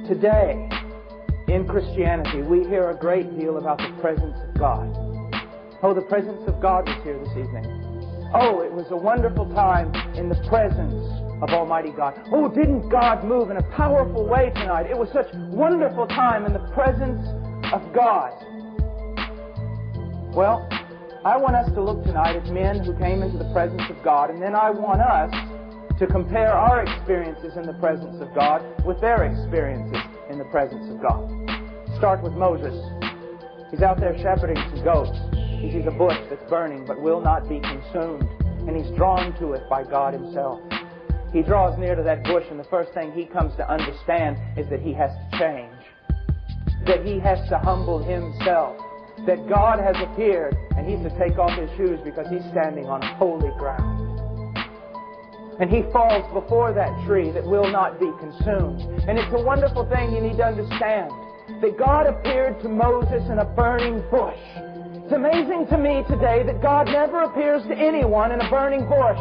Today, in Christianity, we hear a great deal about the presence of God. Oh, the presence of God was here this evening. Oh, it was a wonderful time in the presence of Almighty God. Oh, didn't God move in a powerful way tonight? It was such a wonderful time in the presence of God. Well, I want us to look tonight at men who came into the presence of God, and then I want us to compare our experiences in the presence of God with their experiences in the presence of God. Start with Moses. He's out there shepherding some goats. He sees a bush that's burning but will not be consumed, and he's drawn to it by God Himself. He draws near to that bush, and the first thing he comes to understand is that he has to change, that he has to humble himself, that God has appeared, and he's to take off his shoes because he's standing on holy ground. And he falls before that tree that will not be consumed. And it's a wonderful thing you need to understand, that God appeared to Moses in a burning bush. It's amazing to me today that God never appears to anyone in a burning bush.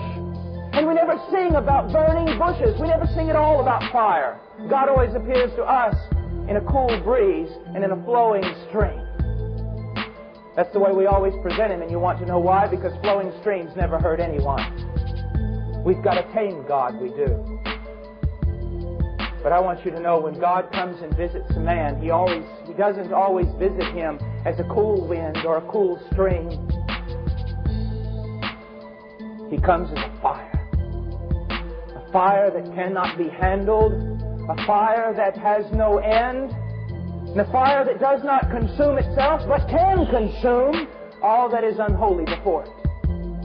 And we never sing about burning bushes. We never sing at all about fire. God always appears to us in a cool breeze and in a flowing stream. That's the way we always present Him, and you want to know why? Because flowing streams never hurt anyone. We've got to tame God, we do. But I want you to know, when God comes and visits a man, He doesn't always visit him as a cool wind or a cool stream. He comes as a fire. A fire that cannot be handled. A fire that has no end. And a fire that does not consume itself, but can consume all that is unholy before it.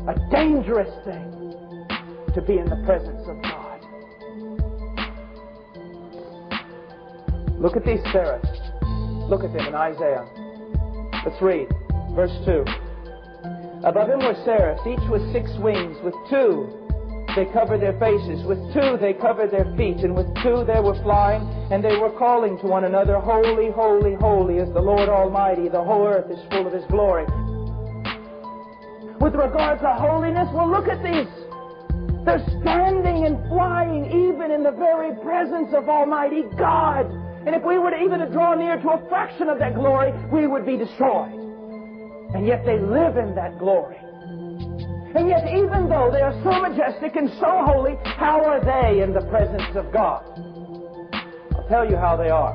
A dangerous thing to be in the presence of God. Look at these seraphs. Look at them in Isaiah. Let's read verse 2. Above him were seraphs, each with 6 wings. With 2 they covered their faces. With 2 they covered their feet. And with 2 they were flying. And they were calling to one another, Holy, holy, holy is the Lord Almighty. The whole earth is full of His glory. With regard to holiness, well, look at these. They're standing and flying even in the very presence of Almighty God. And if we were even to draw near to a fraction of that glory, we would be destroyed. And yet they live in that glory. And yet even though they are so majestic and so holy, how are they in the presence of God? I'll tell you how they are.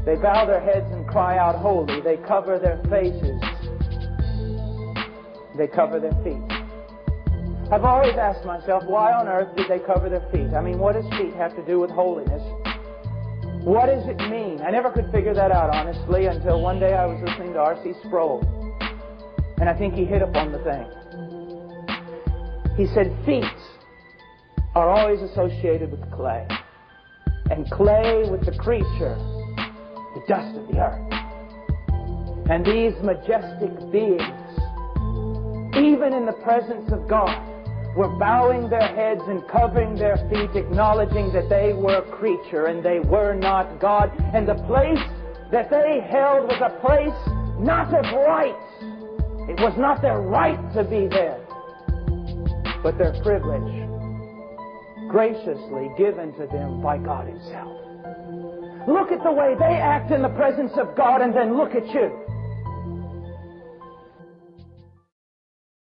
They bow their heads and cry out, Holy. They cover their faces. They cover their feet. I've always asked myself, why on earth did they cover their feet? I mean, what does feet have to do with holiness? What does it mean? I never could figure that out, honestly, until one day I was listening to R.C. Sproul. And I think he hit upon the thing. He said, feet are always associated with clay. And clay with the creature, the dust of the earth. And these majestic beings, even in the presence of God, were bowing their heads and covering their feet, acknowledging that they were a creature and they were not God. And the place that they held was a place not of rights. It was not their right to be there, but their privilege, graciously given to them by God Himself. Look at the way they act in the presence of God, and then look at you.